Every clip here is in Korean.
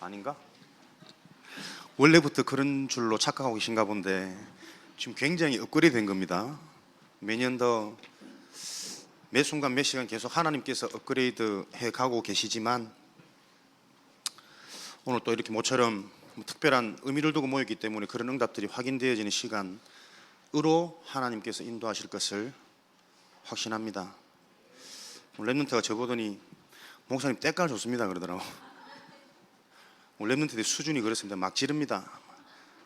아닌가? 원래부터 그런 줄로 착각하고 계신가 본데 지금 굉장히 업그레이드 된 겁니다. 매년 더 매 순간 매 시간 계속 하나님께서 업그레이드 해 가고 계시지만 오늘 또 이렇게 모처럼 특별한 의미를 두고 모였기 때문에 그런 응답들이 확인되어지는 시간으로 하나님께서 인도하실 것을 확신합니다. 랩런트가 저보더니 목사님 때깔 좋습니다 그러더라고. 랩런트들 수준이 그렇습니다. 막 지릅니다.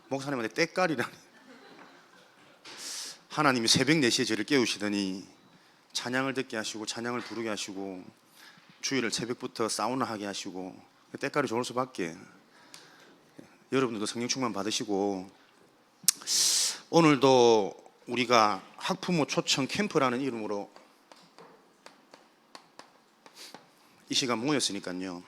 목사님한테 때깔이라니. 하나님이 새벽 4시에 저를 깨우시더니 찬양을 듣게 하시고 찬양을 부르게 하시고 주일을 새벽부터 사우나 하게 하시고 때깔이 좋을 수밖에. 여러분들도 성령 충만 받으시고 오늘도 우리가 학부모 초청 캠프라는 이름으로 이 시간 모였으니까요.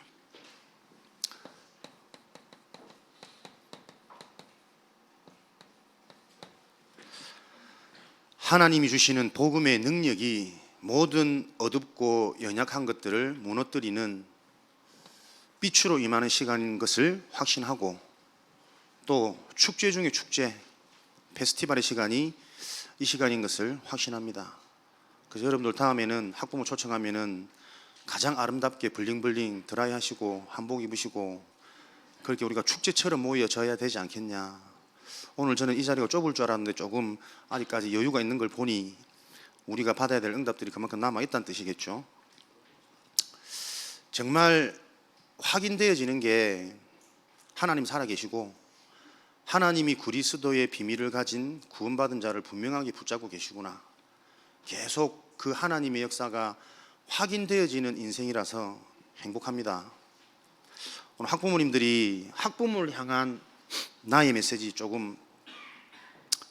하나님이 주시는 복음의 능력이 모든 어둡고 연약한 것들을 무너뜨리는 빛으로 임하는 시간인 것을 확신하고 또 축제 중에 축제, 페스티벌의 시간이 이 시간인 것을 확신합니다. 그래서 여러분들 다음에는 학부모 초청하면은 가장 아름답게 블링블링 드라이 하시고 한복 입으시고 그렇게 우리가 축제처럼 모여져야 되지 않겠냐. 오늘 저는 이 자리가 좁을 줄 알았는데 조금 아직까지 여유가 있는 걸 보니 우리가 받아야 될 응답들이 그만큼 남아있다는 뜻이겠죠. 정말 확인되어지는 게 하나님 살아계시고 하나님이 그리스도의 비밀을 가진 구원받은 자를 분명하게 붙잡고 계시구나. 계속 그 하나님의 역사가 확인되어지는 인생이라서 행복합니다. 오늘 학부모님들이 학부모를 향한 나의 메시지 조금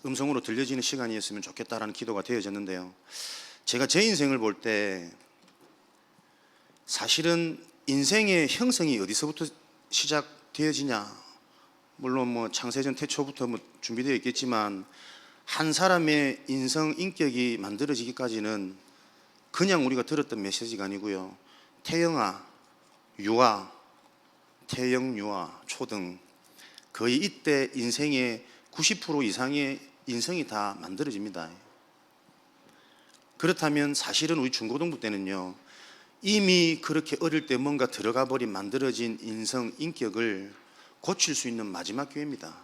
음성으로 들려지는 시간이었으면 좋겠다라는 기도가 되어졌는데요. 제가 제 인생을 볼 때 사실은 인생의 형성이 어디서부터 시작되어지냐, 물론 뭐 창세전 태초부터 뭐 준비되어 있겠지만 한 사람의 인성 인격이 만들어지기까지는 그냥 우리가 들었던 메시지가 아니고요. 태영아, 유아, 태영, 유아, 초등 거의 이때 인생의 90% 이상의 인성이 다 만들어집니다. 그렇다면 사실은 우리 중고등부 때는요 이미 그렇게 어릴 때 뭔가 들어가 버린 만들어진 인성, 인격을 고칠 수 있는 마지막 기회입니다.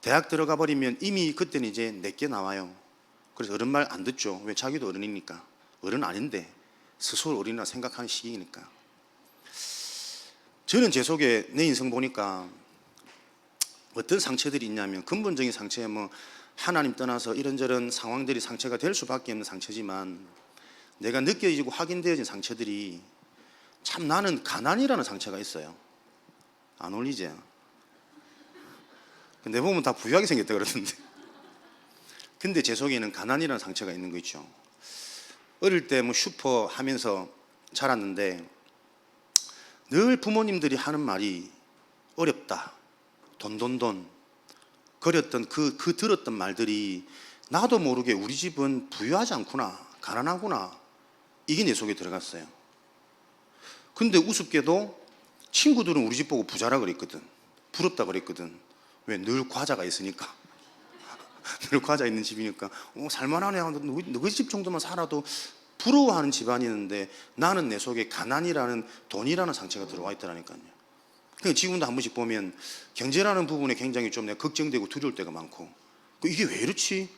대학 들어가 버리면 이미 그때는 이제 내게 나와요. 그래서 어른 말 안 듣죠. 왜? 자기도 어른이니까. 어른 아닌데 스스로 어린이라 생각하는 시기니까. 저는 제 속에 내 인생 보니까 어떤 상처들이 있냐면 근본적인 상처에 뭐 하나님 떠나서 이런저런 상황들이 상처가 될 수밖에 없는 상처지만 내가 느껴지고 확인되어진 상처들이 참 나는 가난이라는 상처가 있어요. 안 어울리지? 근데 보면 다 부유하게 생겼다 그러던데. 근데 제 속에는 가난이라는 상처가 있는 거 있죠. 어릴 때 뭐 슈퍼 하면서 자랐는데 늘 부모님들이 하는 말이 어렵다, 돈 그랬던 그 들었던 말들이 나도 모르게 우리 집은 부유하지 않구나, 가난하구나, 이게 내 속에 들어갔어요. 근데 우습게도 친구들은 우리 집 보고 부자라 그랬거든. 부럽다 그랬거든. 왜? 늘 과자가 있으니까. 늘 과자 있는 집이니까 살만하네, 너희 집 정도만 살아도 부러워하는 집안이었는데 나는 내 속에 가난이라는, 돈이라는 상처가 들어와 있더라니까요. 그러니까 지금도 한 번씩 보면 경제라는 부분에 굉장히 좀 내가 걱정되고 두려울 때가 많고, 이게 왜 이렇지?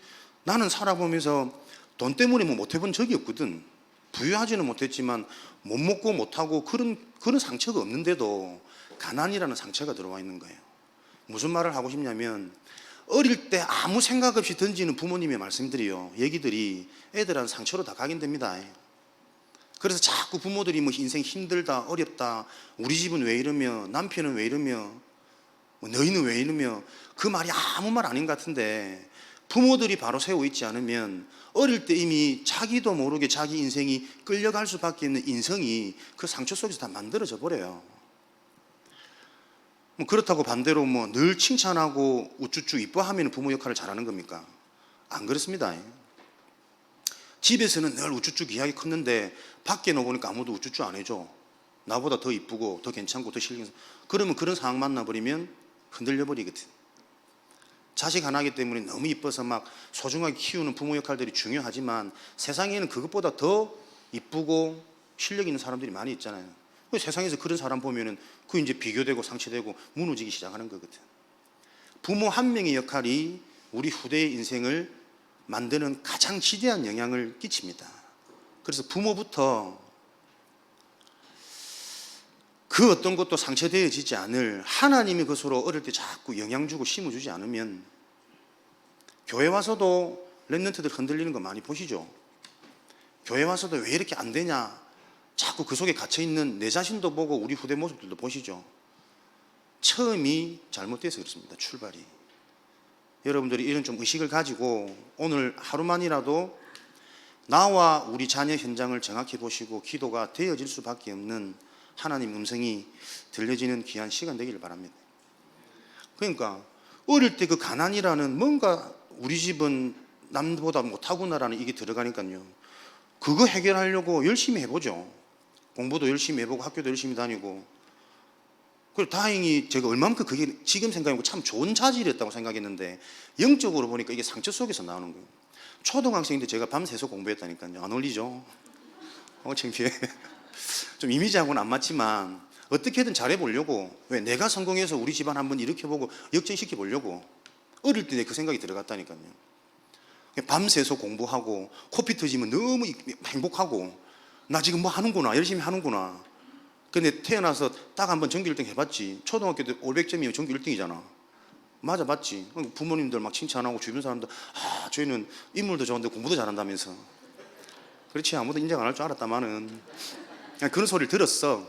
나는 살아보면서 돈 때문에 뭐 못 해본 적이 없거든. 부유하지는 못했지만 못 먹고 못하고 그런 상처가 없는데도 가난이라는 상처가 들어와 있는 거예요. 무슨 말을 하고 싶냐면 어릴 때 아무 생각 없이 던지는 부모님의 말씀들이요, 얘기들이 애들한테 상처로 다 각인됩니다. 그래서 자꾸 부모들이 뭐 인생 힘들다, 어렵다, 우리 집은 왜 이러며, 남편은 왜 이러며, 너희는 왜 이러며, 그 말이 아무 말 아닌 것 같은데 부모들이 바로 세워 있지 않으면 어릴 때 이미 자기도 모르게 자기 인생이 끌려갈 수밖에 없는 인성이 그 상처 속에서 다 만들어져 버려요. 뭐 그렇다고 반대로 뭐 늘 칭찬하고 우쭈쭈 이뻐하면 부모 역할을 잘하는 겁니까? 안 그렇습니다. 집에서는 늘 우쭈쭈 귀하게 컸는데 밖에 나보니까 아무도 우쭈쭈 안 해줘. 나보다 더 이쁘고 더 괜찮고 더 실력 있는 그러면 그런 상황 만나버리면 흔들려 버리거든. 자식 하나이기 때문에 너무 이뻐서 막 소중하게 키우는 부모 역할들이 중요하지만 세상에는 그것보다 더 이쁘고 실력 있는 사람들이 많이 있잖아요. 세상에서 그런 사람 보면은 그 이제 비교되고 상처되고 무너지기 시작하는 거거든. 부모 한 명의 역할이 우리 후대의 인생을 만드는 가장 지대한 영향을 끼칩니다. 그래서 부모부터 그 어떤 것도 상처되어지지 않을 하나님이 그것으로 어릴 때 자꾸 영향 주고 심어주지 않으면 교회 와서도 랩런트들 흔들리는 거 많이 보시죠. 교회 와서도 왜 이렇게 안 되냐 자꾸 그 속에 갇혀있는 내 자신도 보고 우리 후대 모습들도 보시죠. 처음이 잘못돼서 그렇습니다. 출발이. 여러분들이 이런 좀 의식을 가지고 오늘 하루만이라도 나와 우리 자녀 현장을 정확히 보시고 기도가 되어질 수밖에 없는 하나님 음성이 들려지는 귀한 시간 되기를 바랍니다. 그러니까 어릴 때 그 가난이라는 뭔가 우리 집은 남보다 못하구나라는 이게 들어가니까요. 그거 해결하려고 열심히 해보죠. 공부도 열심히 해보고 학교도 열심히 다니고. 그리고 다행히 제가 얼마만큼 그게 지금 생각해보면 참 좋은 자질이었다고 생각했는데 영적으로 보니까 이게 상처 속에서 나오는 거예요. 초등학생인데 제가 밤새서 공부했다니까요. 안 어울리죠? 창피해. 좀 이미지하고는 안 맞지만 어떻게든 잘해보려고, 왜 내가 성공해서 우리 집안 한번 일으켜보고 역전시켜보려고 어릴 때 그 생각이 들어갔다니까요. 밤새서 공부하고 코피 터지면 너무 행복하고 나 지금 뭐 하는구나, 열심히 하는구나. 근데 태어나서 딱 한번 전교 1등 해봤지. 초등학교 때 500점이면 전교 1등이잖아. 맞아, 맞지. 부모님들 막 칭찬하고 주변 사람들 저희는 인물도 좋은데 공부도 잘한다면서. 그렇지, 아무도 인정 안 할 줄 알았다마는 그냥 그런 소리를 들었어.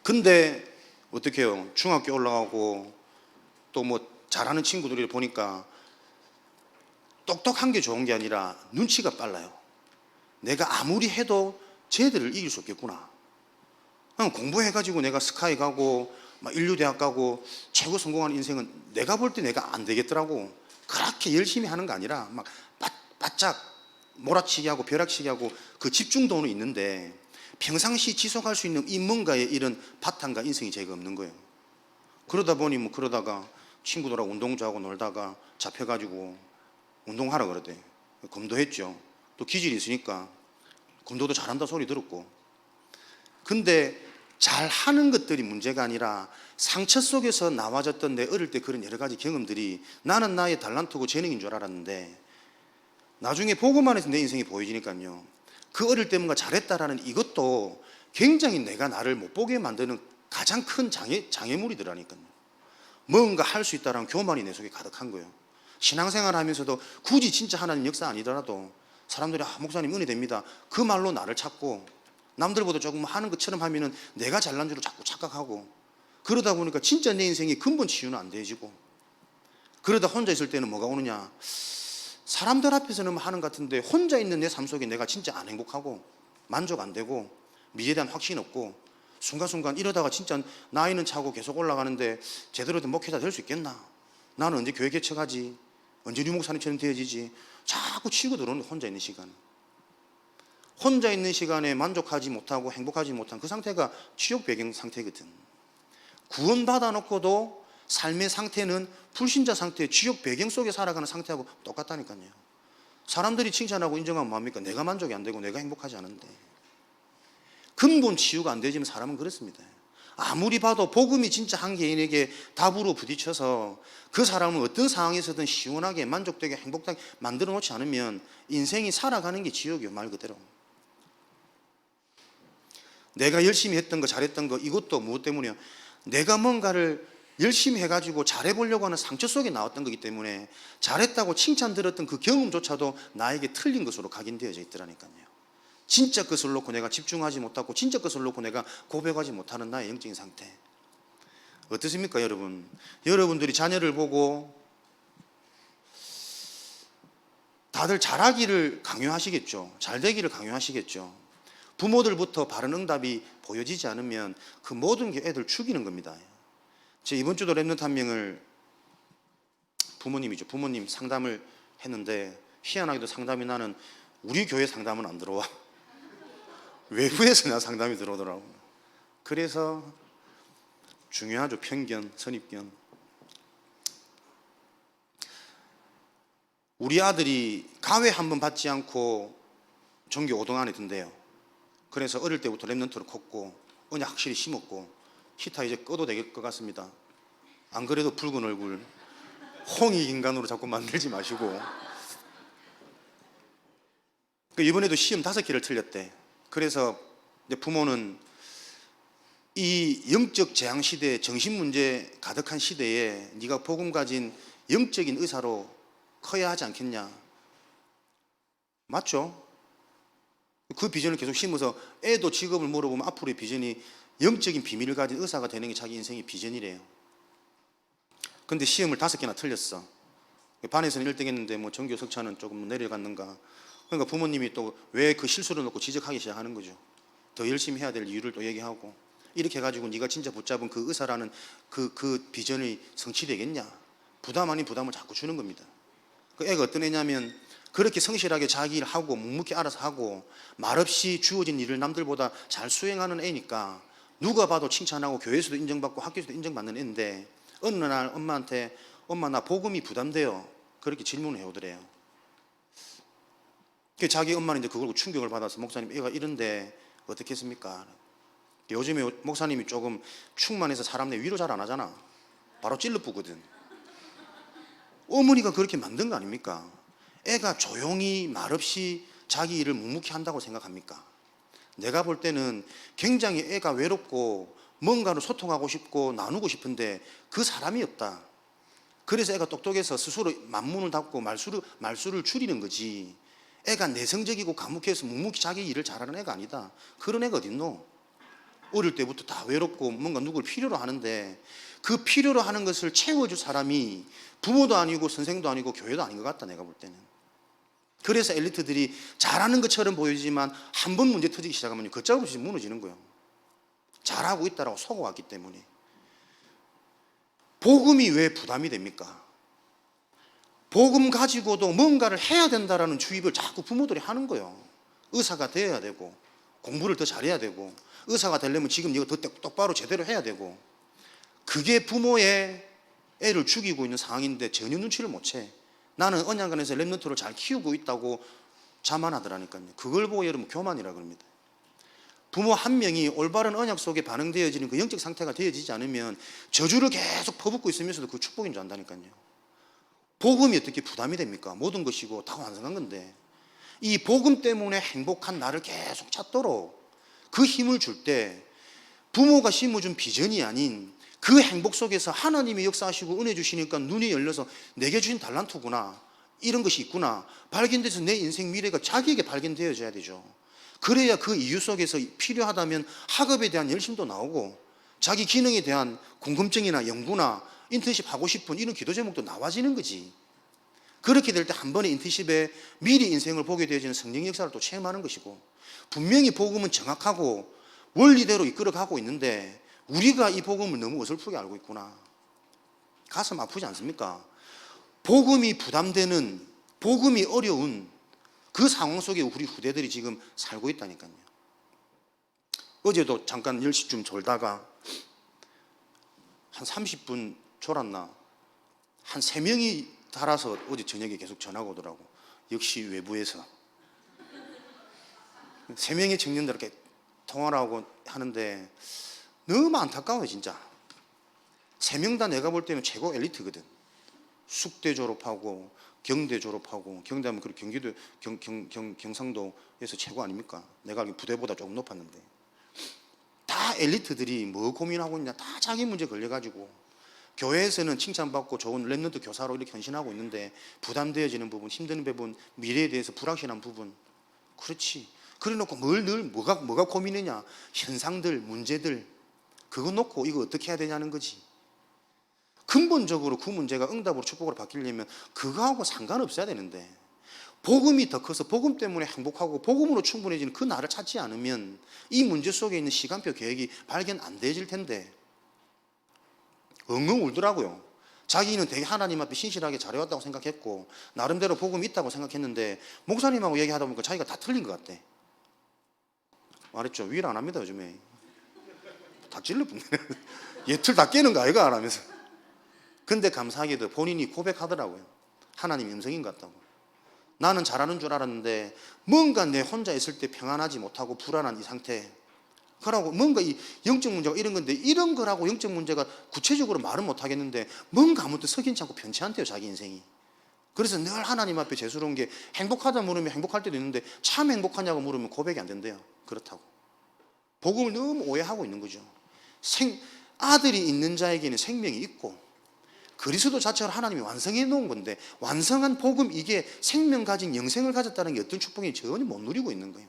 근데 어떻게 해요? 중학교 올라가고 또 뭐 잘하는 친구들을 보니까 똑똑한 게 좋은 게 아니라 눈치가 빨라요. 내가 아무리 해도 쟤들을 이길 수 없겠구나. 그냥 공부해가지고 내가 스카이 가고 막 인류대학 가고 최고 성공한 인생은 내가 볼 때 내가 안 되겠더라고. 그렇게 열심히 하는 거 아니라 막 바짝 몰아치기 하고 벼락치기 하고 그 집중도는 있는데 평상시 지속할 수 있는 이 뭔가의 이런 바탕과 인성이 제가 없는 거예요. 그러다 보니 뭐 그러다가 친구들하고 운동 좋아하고 놀다가 잡혀가지고 운동하라 그러대. 검도했죠. 또 기질이 있으니까 검도도 잘한다 소리 들었고. 근데 잘하는 것들이 문제가 아니라 상처 속에서 나와졌던 내 어릴 때 그런 여러 가지 경험들이 나는 나의 달란트고 재능인 줄 알았는데 나중에 보고만 해서 내 인생이 보여지니까요. 그 어릴 때 뭔가 잘했다라는 이것도 굉장히 내가 나를 못 보게 만드는 가장 큰 장애물이더라니까요. 뭔가 할 수 있다라는 교만이 내 속에 가득한 거예요. 신앙생활 하면서도 굳이 진짜 하나님 역사 아니더라도 사람들이 목사님 은혜 됩니다. 그 말로 나를 찾고 남들보다 조금 하는 것처럼 하면은 내가 잘난 줄로 자꾸 착각하고 그러다 보니까 진짜 내 인생이 근본 치유는 안 되어지고 그러다 혼자 있을 때는 뭐가 오느냐. 사람들 앞에서는 하는 것 같은데 혼자 있는 내 삶 속에 내가 진짜 안 행복하고 만족 안 되고 미래에 대한 확신 없고 순간순간 이러다가 진짜 나이는 차고 계속 올라가는데 제대로 된 목회자 될 수 있겠나? 나는 언제 교회 개척하지? 언제 유목사님처럼 되어지지? 자꾸 치고 들어오는 혼자 있는 시간. 혼자 있는 시간에 만족하지 못하고 행복하지 못한 그 상태가 지옥 배경 상태거든. 구원받아 놓고도 삶의 상태는 불신자 상태, 지옥 배경 속에 살아가는 상태하고 똑같다니까요. 사람들이 칭찬하고 인정하면 뭐합니까? 내가 만족이 안 되고 내가 행복하지 않은데. 근본 치유가 안 되지만 사람은 그렇습니다. 아무리 봐도 복음이 진짜 한 개인에게 답으로 부딪혀서 그 사람은 어떤 상황에서든 시원하게 만족되게 행복하게 만들어 놓지 않으면 인생이 살아가는 게 지옥이에요. 말 그대로. 내가 열심히 했던 거 잘했던 거 이것도 무엇 때문이에요? 내가 뭔가를 열심히 해가지고 잘해보려고 하는 상처 속에 나왔던 거기 때문에 잘했다고 칭찬 들었던 그 경험조차도 나에게 틀린 것으로 각인되어져 있더라니까요. 진짜 것을 놓고 내가 집중하지 못하고 진짜 것을 놓고 내가 고백하지 못하는 나의 영적인 상태. 어떻습니까 여러분? 여러분들이 자녀를 보고 다들 잘하기를 강요하시겠죠. 잘되기를 강요하시겠죠. 부모들부터 바른 응답이 보여지지 않으면 그 모든 게 애들 죽이는 겁니다. 제 이번 주도 랩런트 한 명을 부모님이죠. 부모님 상담을 했는데 희한하게도 상담이 나는 우리 교회 상담은 안 들어와. 외부에서 나 상담이 들어오더라고. 그래서 중요하죠. 편견, 선입견. 우리 아들이 가회 한 번 받지 않고 전교 5등 안에 든대요. 그래서 어릴 때부터 랩런트를 컸고 언약 확실히 심었고 히타 이제 꺼도 될 것 같습니다. 안 그래도 붉은 얼굴 홍익 인간으로 자꾸 만들지 마시고. 이번에도 시험 5개를 틀렸대. 그래서 이제 부모는 이 영적 재앙 시대, 정신 문제 가득한 시대에 네가 복음 가진 영적인 의사로 커야 하지 않겠냐. 맞죠? 그 비전을 계속 심어서 애도 직업을 물어보면 앞으로의 비전이 영적인 비밀을 가진 의사가 되는 게 자기 인생의 비전이래요. 근데 시험을 5개나 틀렸어. 반에서는 1등 했는데 뭐 전교 석차는 조금 내려갔는가. 그러니까 부모님이 또 왜 그 실수를 놓고 지적하기 시작하는 거죠. 더 열심히 해야 될 이유를 또 얘기하고. 이렇게 해가지고 네가 진짜 붙잡은 그 의사라는 그 비전이 성취되겠냐. 부담 아닌 부담을 자꾸 주는 겁니다. 그 애가 어떤 애냐면 그렇게 성실하게 자기 일 하고 묵묵히 알아서 하고 말없이 주어진 일을 남들보다 잘 수행하는 애니까 누가 봐도 칭찬하고 교회에서도 인정받고 학교에서도 인정받는 애인데 어느 날 엄마한테 엄마 나 복음이 부담돼요. 그렇게 질문을 해오더래요. 자기 엄마는 이제 그걸 충격을 받아서 목사님 애가 이런데 어떻게 했습니까? 요즘에 목사님이 조금 충만해서 사람 내 위로 잘 안 하잖아. 바로 찔러쁘거든. 어머니가 그렇게 만든 거 아닙니까? 애가 조용히 말없이 자기 일을 묵묵히 한다고 생각합니까? 내가 볼 때는 굉장히 애가 외롭고 뭔가를 소통하고 싶고 나누고 싶은데 그 사람이 없다. 그래서 애가 똑똑해서 스스로 만문을 닫고 말수를 줄이는 거지. 애가 내성적이고 과묵해서 묵묵히 자기 일을 잘하는 애가 아니다. 그런 애가 어딨노? 어릴 때부터 다 외롭고 뭔가 누굴 필요로 하는데 그 필요로 하는 것을 채워줄 사람이 부모도 아니고 선생도 아니고 교회도 아닌 것 같다. 내가 볼 때는. 그래서 엘리트들이 잘하는 것처럼 보이지만 한 번 문제 터지기 시작하면 걷잡없이 무너지는 거예요. 잘하고 있다라고 속아왔기 때문에. 복음이 왜 부담이 됩니까? 복음 가지고도 뭔가를 해야 된다라는 주입을 자꾸 부모들이 하는 거예요. 의사가 되어야 되고 공부를 더 잘해야 되고 의사가 되려면 지금 이거 더 똑바로 제대로 해야 되고 그게 부모의 애를 죽이고 있는 상황인데 전혀 눈치를 못 채. 나는 언약 안에서 랩런트를 잘 키우고 있다고 자만하더라니까요. 그걸 보고 여러분 교만이라 그럽니다. 부모 한 명이 올바른 언약 속에 반응되어지는 그 영적 상태가 되어지지 않으면 저주를 계속 퍼붓고 있으면서도 그 축복인 줄 안다니까요. 복음이 어떻게 부담이 됩니까? 모든 것이고 다 완성한 건데 이 복음 때문에 행복한 나를 계속 찾도록 그 힘을 줄 때 부모가 심어준 비전이 아닌 그 행복 속에서 하나님이 역사하시고 은혜 주시니까 눈이 열려서 내게 주신 달란트구나, 이런 것이 있구나 발견돼서 내 인생 미래가 자기에게 발견되어져야 되죠. 그래야 그 이유 속에서 필요하다면 학업에 대한 열심도 나오고 자기 기능에 대한 궁금증이나 연구나 인턴십 하고 싶은 이런 기도 제목도 나와지는 거지. 그렇게 될 때 한 번의 인턴십에 미리 인생을 보게 되어지는 성령 역사를 또 체험하는 것이고, 분명히 복음은 정확하고 원리대로 이끌어가고 있는데 우리가 이 복음을 너무 어설프게 알고 있구나. 가슴 아프지 않습니까? 복음이 부담되는, 복음이 어려운 그 상황 속에 우리 후대들이 지금 살고 있다니까요. 어제도 잠깐 10시쯤 졸다가 한 30분 졸았나, 한 3명이 달아서 어제 저녁에 계속 전화가 오더라고. 역시 외부에서 3명의 청년들 이렇게 통화를 하고 하는데 너무 안타까워요 진짜. 3명 다 내가 볼 때는 최고 엘리트거든. 숙대 졸업하고 경대 졸업하고, 경대하면 그 경기도 경상도에서 최고 아닙니까? 내가 알기로 부대보다 조금 높았는데 다 엘리트들이 뭐 고민하고 있냐, 다 자기 문제 걸려가지고 교회에서는 칭찬받고 좋은 랩런트 교사로 이렇게 헌신하고 있는데 부담되어지는 부분, 힘든 부분, 미래에 대해서 불확실한 부분. 그렇지. 그래 놓고 늘 뭐가 고민이냐, 현상들, 문제들, 그거 놓고 이거 어떻게 해야 되냐는 거지. 근본적으로 그 문제가 응답으로 축복으로 바뀌려면 그거하고 상관없어야 되는데, 복음이 더 커서 복음 때문에 행복하고 복음으로 충분해지는 그 나를 찾지 않으면 이 문제 속에 있는 시간표 계획이 발견 안 되질 텐데 엉엉 울더라고요. 자기는 되게 하나님 앞에 신실하게 잘해왔다고 생각했고 나름대로 복음이 있다고 생각했는데 목사님하고 얘기하다 보니까 자기가 다 틀린 것 같대. 말했죠. 위로 안 합니다 요즘에. 찔러 붙네. 예틀 다 깨는 거 아이가? 하면서. 근데 감사하게도 본인이 고백하더라고요. 하나님 음성인 것 같다고. 나는 잘하는 줄 알았는데 뭔가 내 혼자 있을 때 평안하지 못하고 불안한 이 상태. 그러고 뭔가 이 영적 문제가 이런 건데 이런 거라고 영적 문제가 구체적으로 말은 못 하겠는데 뭔가 아무튼 석연치 않고 편치 않대요, 자기 인생이. 그래서 늘 하나님 앞에 죄스러운 게 행복하다 물으면 행복할 때도 있는데 참 행복하냐고 물으면 고백이 안 된대요. 그렇다고. 복음을 너무 오해하고 있는 거죠. 아들이 있는 자에게는 생명이 있고 그리스도 자체로 하나님이 완성해 놓은 건데 완성한 복음, 이게 생명 가진 영생을 가졌다는 게 어떤 축복이 전혀 못 누리고 있는 거예요.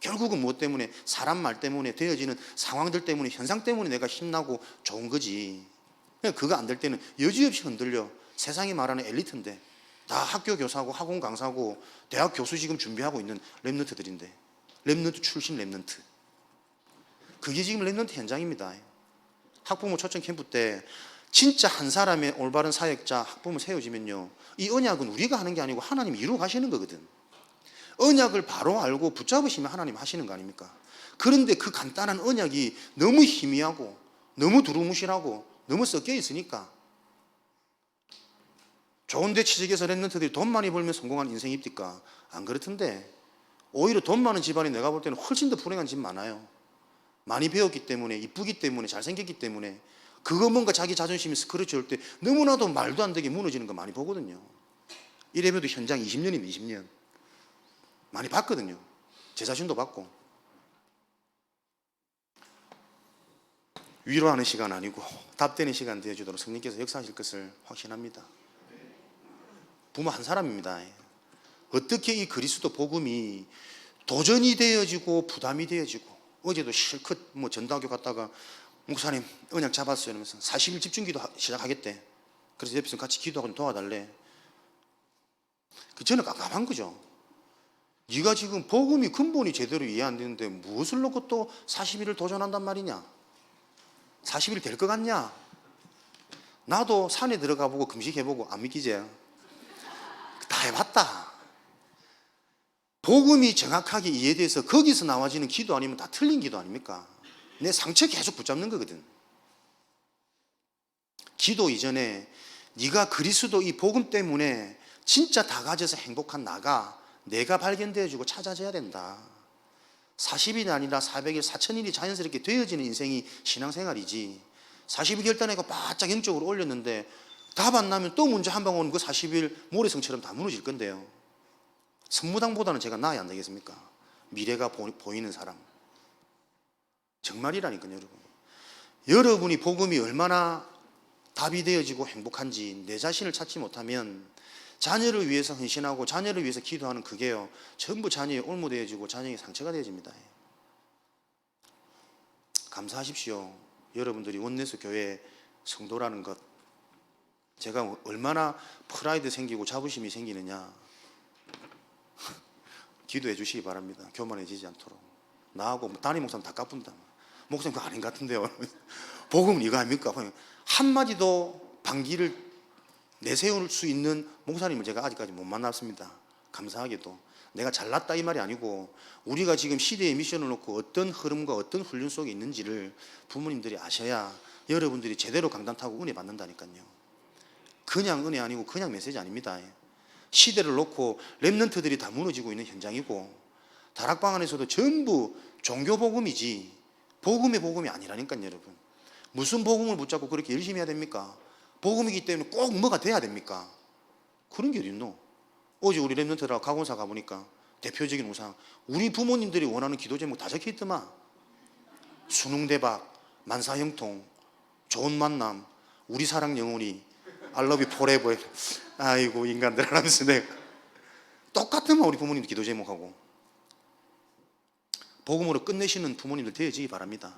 결국은 무엇 때문에? 사람 말 때문에 되어지는 상황들 때문에, 현상 때문에 내가 힘나고 좋은 거지. 그거 안 될 때는 여지없이 흔들려. 세상이 말하는 엘리트인데 다 학교 교사고 학원 강사고 대학 교수 지금 준비하고 있는 랩런트들인데, 랩런트 출신 랩런트. 그게 지금 랩런트 현장입니다. 학부모 초청 캠프 때 진짜 한 사람의 올바른 사역자 학부모 세워지면요, 이 언약은 우리가 하는 게 아니고 하나님이 이루어 가시는 거거든. 언약을 바로 알고 붙잡으시면 하나님 하시는 거 아닙니까? 그런데 그 간단한 언약이 너무 희미하고 너무 두루뭉실하고 너무 섞여 있으니까 좋은데 취직해서 랩런트들이 돈 많이 벌면 성공한 인생이 입니까? 안 그렇던데. 오히려 돈 많은 집안이 내가 볼 때는 훨씬 더 불행한 집 많아요. 많이 배웠기 때문에, 이쁘기 때문에, 잘생겼기 때문에. 그거 뭔가 자기 자존심이 스크래치 올 때 너무나도 말도 안 되게 무너지는 거 많이 보거든요. 이래봬도 현장 20년이면 20년 많이 봤거든요. 제 자신도 봤고. 위로하는 시간 아니고 답되는 시간 되어주도록 성령께서 역사하실 것을 확신합니다. 부모 한 사람입니다. 어떻게 이 그리스도 복음이 도전이 되어지고 부담이 되어지고, 어제도 실컷 전도학교 갔다가 목사님 언약 잡았어요 이러면서 40일 집중기도 시작하겠대. 그래서 옆에서 같이 기도하고 도와달래. 저는 깜깜한 거죠. 네가 지금 복음이 근본이 제대로 이해 안 되는데 무엇을 놓고 또 40일을 도전한단 말이냐? 40일 될 것 같냐? 나도 산에 들어가 보고 금식해보고 안 믿기지? 다 해봤다. 복음이 정확하게 이해돼서 거기서 나와지는 기도 아니면 다 틀린 기도 아닙니까? 내 상처 계속 붙잡는 거거든. 기도 이전에 네가 그리스도 이 복음 때문에 진짜 다 가져서 행복한 나가 내가 발견되어주고 찾아져야 된다. 40일이 아니라 400일, 4000일이 자연스럽게 되어지는 인생이 신앙생활이지. 40일 결단해서 바짝 영적으로 올렸는데 답 안 나면 또 문제 한 방 오는 그 40일 모래성처럼 다 무너질 건데요. 선무당보다는 제가 나아야 안 되겠습니까? 미래가 보이는 사람. 정말이라니까요, 여러분. 여러분이 복음이 얼마나 답이 되어지고 행복한지 내 자신을 찾지 못하면 자녀를 위해서 헌신하고 자녀를 위해서 기도하는 그게요, 전부 자녀의 올무되어지고 자녀의 상처가 되어집니다. 감사하십시오. 여러분들이 원내스 교회 성도라는 것. 제가 얼마나 프라이드 생기고 자부심이 생기느냐 기도해 주시기 바랍니다. 교만해지지 않도록. 나하고 담임 목사님 다 까뿐다. 목사님 그거 아닌 것 같은데요. 복음은 이거 아닙니까? 한마디도 반기를 내세울 수 있는 목사님을 제가 아직까지 못 만났습니다. 감사하게도. 내가 잘났다 이 말이 아니고 우리가 지금 시대의 미션을 놓고 어떤 흐름과 어떤 훈련 속에 있는지를 부모님들이 아셔야 여러분들이 제대로 강단 타고 은혜 받는다니까요. 그냥 은혜 아니고 그냥 메시지 아닙니다. 시대를 놓고 랩런트들이 다 무너지고 있는 현장이고 다락방 안에서도 전부 종교복음이지 복음의 복음이 아니라니까요. 여러분, 무슨 복음을 붙잡고 그렇게 열심히 해야 됩니까? 복음이기 때문에 꼭 뭐가 돼야 됩니까? 그런 게 어딨노? 어제 우리 랩런트들하고 가곤사 가보니까 대표적인 우상, 우리 부모님들이 원하는 기도 제목 다 적혀있더만. 수능 대박, 만사형통, 좋은 만남, 우리 사랑 영원히, I love you forever. 아이고 인간들 하면서 내가 똑같으면 우리 부모님들 기도 제목하고. 복음으로 끝내시는 부모님들 되어지기 바랍니다.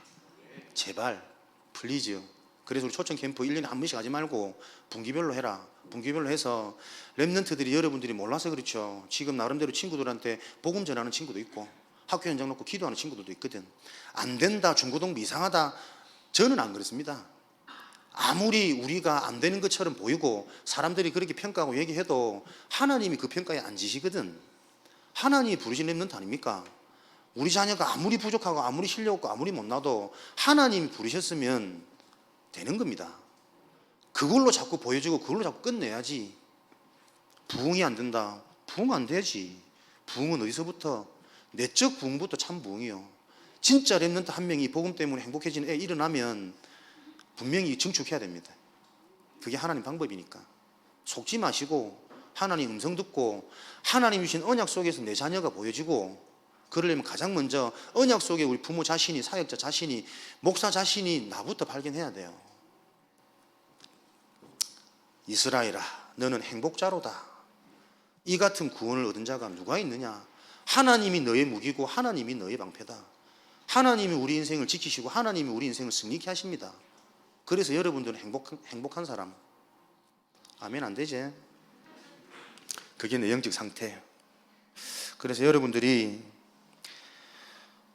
제발 플리즈. 그래서 우리 초청 캠프 1년에 한 번씩 하지 말고 분기별로 해라. 분기별로 해서 랩런트들이 여러분들이 몰라서 그렇죠. 지금 나름대로 친구들한테 복음 전하는 친구도 있고 학교 현장 놓고 기도하는 친구들도 있거든. 안 된다, 중고등부 이상하다, 저는 안 그렇습니다. 아무리 우리가 안 되는 것처럼 보이고 사람들이 그렇게 평가하고 얘기해도 하나님이 그 평가에 안 지시거든. 하나님이 부르신 랩런트 아닙니까? 우리 자녀가 아무리 부족하고 아무리 실력 없고 아무리 못나도 하나님이 부르셨으면 되는 겁니다. 그걸로 자꾸 보여주고 그걸로 자꾸 끝내야지. 부흥이 안 된다. 부흥 안 되지. 부흥은 어디서부터? 내적 부흥부터 참 부흥이요. 진짜 렘넌트 한 명이 복음 때문에 행복해지는 애 일어나면 분명히 증축해야 됩니다. 그게 하나님 방법이니까. 속지 마시고 하나님 음성 듣고 하나님 주신 언약 속에서 내 자녀가 보여지고, 그러려면 가장 먼저 언약 속에 우리 부모 자신이, 사역자 자신이, 목사 자신이 나부터 발견해야 돼요. 이스라엘아, 너는 행복자로다. 이 같은 구원을 얻은 자가 누가 있느냐? 하나님이 너의 무기고 하나님이 너의 방패다. 하나님이 우리 인생을 지키시고 하나님이 우리 인생을 승리케 하십니다. 그래서 여러분들은 행복한 사람. 아멘 안 되지? 그게 내 영적 상태예요. 그래서 여러분들이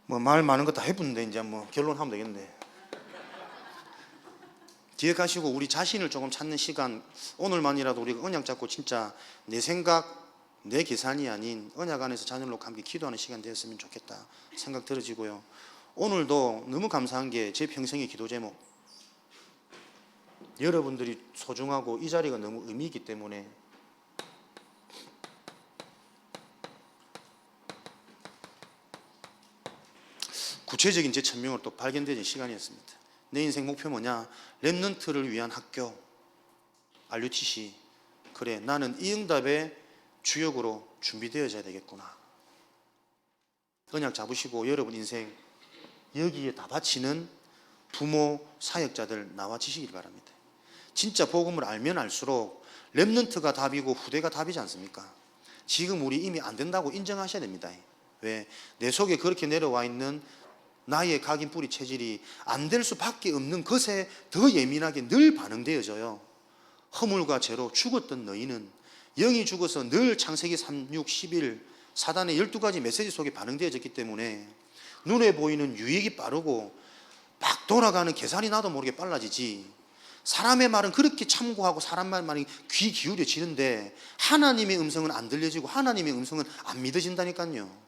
말 많은 거 다 해봤는데 이제 결론하면 되겠네. 기억하시고 우리 자신을 조금 찾는 시간, 오늘만이라도 우리가 언약 잡고 진짜 내 생각, 내 계산이 아닌 언약 안에서 자녀를 놓고 함께 기도하는 시간 되었으면 좋겠다 생각 들어지고요. 오늘도 너무 감사한 게 제 평생의 기도 제목, 여러분들이 소중하고 이 자리가 너무 의미 있기 때문에 구체적인 제 천명으로 또 발견되는 시간이었습니다. 내 인생 목표 뭐냐? 렘넌트를 위한 학교, RUTC. 그래, 나는 이 응답의 주역으로 준비되어져야 되겠구나. 언약 잡으시고 여러분 인생 여기에 다 바치는 부모, 사역자들 나와지시길 바랍니다. 진짜 복음을 알면 알수록 렘넌트가 답이고 후대가 답이지 않습니까? 지금 우리 이미 안 된다고 인정하셔야 됩니다. 왜? 내 속에 그렇게 내려와 있는 나의 각인 뿌리 체질이 안 될 수밖에 없는 것에 더 예민하게 늘 반응되어져요. 허물과 죄로 죽었던 너희는 영이 죽어서 늘 창세기 3, 6, 11 사단의 12가지 메시지 속에 반응되어졌기 때문에 눈에 보이는 유익이 빠르고 막 돌아가는 계산이 나도 모르게 빨라지지, 사람의 말은 그렇게 참고하고 사람 말이 귀 기울여지는데 하나님의 음성은 안 들려지고 하나님의 음성은 안 믿어진다니까요.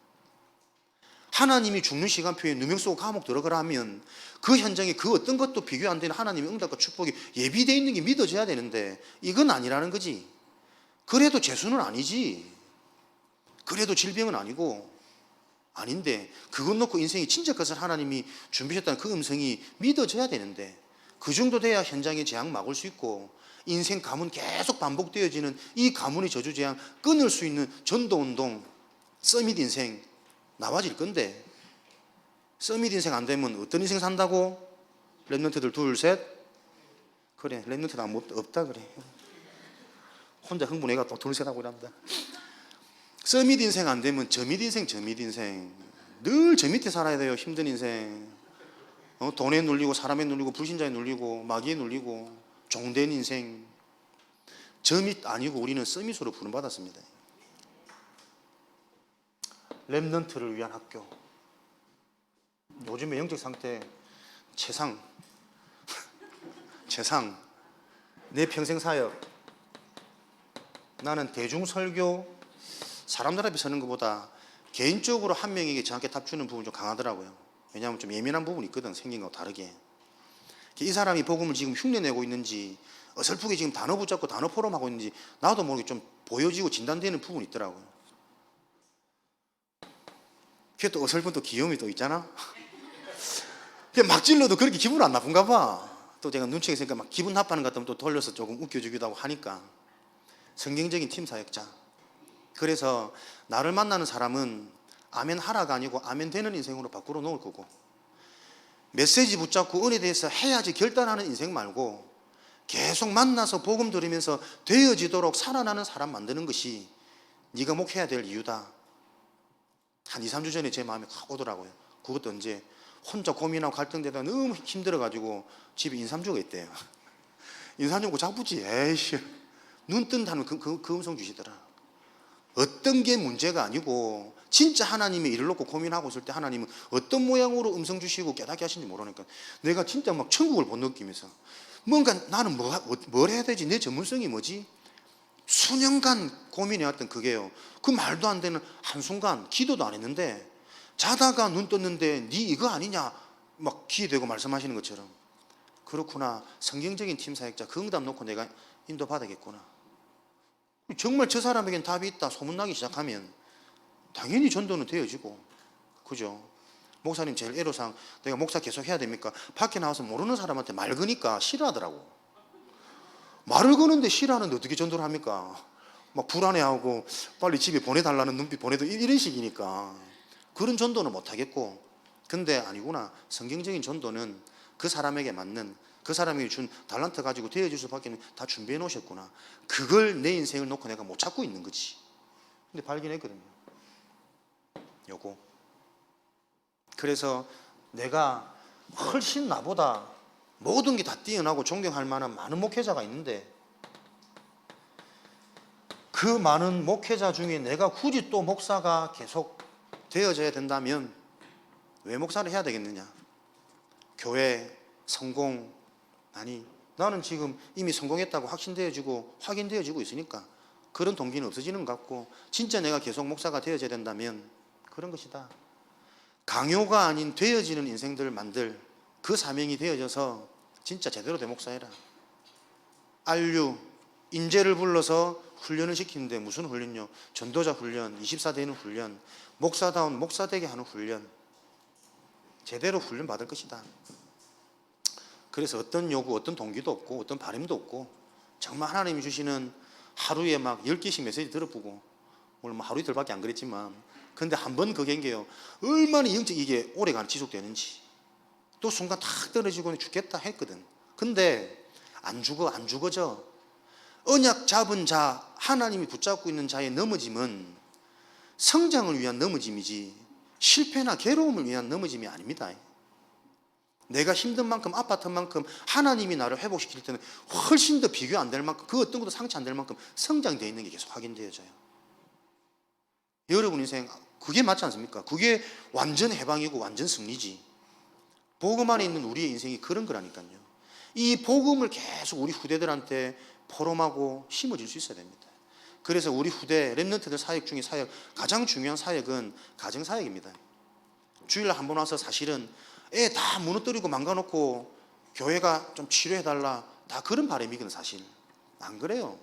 하나님이 죽는 시간표에 누명 쓰고 감옥 들어가라 하면 그 현장에 그 어떤 것도 비교 안 되는 하나님의 응답과 축복이 예비되어 있는 게 믿어져야 되는데 이건 아니라는 거지. 그래도 재수는 아니지, 그래도 질병은 아니고 아닌데, 그것 놓고 인생이 진짜 것을 하나님이 준비하셨다는 그 음성이 믿어져야 되는데, 그 정도 돼야 현장의 재앙 막을 수 있고 인생 가문 계속 반복되어지는 이 가문의 저주재앙 끊을 수 있는 전도운동, 서밋 인생 나와질 건데, 서밋 인생 안 되면 어떤 인생 산다고? 렘넌트들 둘, 셋? 그래, 렘넌트도 없다 그래. 혼자 흥분해가 또 둘, 셋 하고 이란다. 서밋 인생 안 되면 저밋 인생, 저밋 인생. 늘 저 밑에 살아야 돼요. 힘든 인생. 돈에 눌리고 사람에 눌리고 불신자에 눌리고 마귀에 눌리고 종된 인생. 저밋 아니고 우리는 서밋으로 부름받았습니다. 렘넌트를 위한 학교. 요즘의 영적 상태 최상. 최상. 내 평생 사역, 나는 대중설교, 사람들 앞에 서는 것보다 개인적으로 한 명에게 정확히 답 주는 부분이 좀 강하더라고요. 왜냐하면 좀 예민한 부분이 있거든, 생긴 거하고 다르게. 이 사람이 복음을 지금 흉내내고 있는지 어설프게 지금 단어 붙잡고 단어 포럼하고 있는지 나도 모르게 좀 보여지고 진단되는 부분이 있더라고요. 그게 또 어설픈 또 귀여움이 또 있잖아. 막 찔러도 그렇게 기분 안 나쁜가 봐. 또 제가 눈치가 있으니까 막 기분 나빠하는 것 같으면 또 돌려서 조금 웃겨주기도 하고 하니까. 성경적인 팀 사역자. 그래서 나를 만나는 사람은 아멘 하라가 아니고 아멘 되는 인생으로 바꾸어 놓을 거고, 메시지 붙잡고 은혜에 대해서 해야지 결단하는 인생 말고 계속 만나서 복음 들으면서 되어지도록 살아나는 사람 만드는 것이 네가 목회해야 될 이유다. 한 2, 3주 전에 제 마음에 확 오더라고요. 그것도 언제 혼자 고민하고 갈등되다가 너무 힘들어가지고 집에 인삼주가 있대요. 인삼주 자꾸지. 에이씨, 눈 뜬다는 그 음성 주시더라. 어떤 게 문제가 아니고 진짜 하나님의 일을 놓고 고민하고 있을 때 하나님은 어떤 모양으로 음성 주시고 깨닫게 하시는지 모르니까 내가 진짜 막 천국을 본 느낌에서 뭔가 나는 뭘 해야 되지? 내 전문성이 뭐지? 수년간 고민해왔던 그게요. 그 말도 안 되는 한순간 기도도 안 했는데 자다가 눈 떴는데 네 이거 아니냐 막 귀에 대고 말씀하시는 것처럼, 그렇구나, 성경적인 팀 사역자 그 응답 놓고 내가 인도받아야겠구나. 정말 저 사람에겐 답이 있다 소문나기 시작하면 당연히 전도는 되어지고, 그죠? 목사님 제일 애로사항, 내가 목사 계속 해야 됩니까? 밖에 나와서 모르는 사람한테 말 거니까 싫어하더라고. 말을 거는데 싫어하는데 어떻게 전도를 합니까? 막 불안해하고 빨리 집에 보내달라는 눈빛 보내도 이런 식이니까 그런 전도는 못하겠고. 근데 아니구나, 성경적인 전도는 그 사람에게 맞는, 그 사람이 준 달란트 가지고 되어질 수밖에 다 준비해 놓으셨구나. 그걸 내 인생을 놓고 내가 못 찾고 있는 거지. 근데 발견했거든요, 요거. 그래서 내가 훨씬 나보다 모든 게 다 뛰어나고 존경할 만한 많은 목회자가 있는데, 그 많은 목회자 중에 내가 굳이 또 목사가 계속 되어져야 된다면 왜 목사를 해야 되겠느냐? 교회, 성공, 아니 나는 지금 이미 성공했다고 확신되어지고 확인되어지고 있으니까 그런 동기는 없어지는 것 같고, 진짜 내가 계속 목사가 되어져야 된다면 그런 것이다. 강요가 아닌 되어지는 인생들을 만들 그 사명이 되어져서 진짜 제대로 된 목사해라. 안류, 인재를 불러서 훈련을 시키는데 무슨 훈련요? 전도자 훈련, 24대는 훈련, 목사다운 목사되게 하는 훈련, 제대로 훈련 받을 것이다. 그래서 어떤 요구, 어떤 동기도 없고 어떤 바람도 없고, 정말 하나님이 주시는 하루에 막 10개씩 메시지 들어보고, 물론 하루 이틀밖에 안 그랬지만, 근데 한 번 그게 게요, 얼마나 영적 이게 오래간 지속되는지. 또 순간 탁 떨어지고 죽겠다 했거든. 근데 안 죽어져. 언약 잡은 자, 하나님이 붙잡고 있는 자의 넘어짐은 성장을 위한 넘어짐이지 실패나 괴로움을 위한 넘어짐이 아닙니다. 내가 힘든 만큼, 아팠던 만큼 하나님이 나를 회복시킬 때는 훨씬 더 비교 안 될 만큼, 그 어떤 것도 상처 안 될 만큼 성장되어 있는 게 계속 확인되어져요. 여러분 인생 그게 맞지 않습니까? 그게 완전 해방이고 완전 승리지. 복음 안에 있는 우리의 인생이 그런 거라니까요. 이 복음을 계속 우리 후대들한테 포럼하고 심어줄 수 있어야 됩니다. 그래서 우리 후대 렘넌트들 사역 중에 가장 중요한 사역은 가정사역입니다. 주일날 한 번 와서 사실은 애 다 무너뜨리고 망가놓고 교회가 좀 치료해달라, 다 그런 바람이거든. 사실 안 그래요.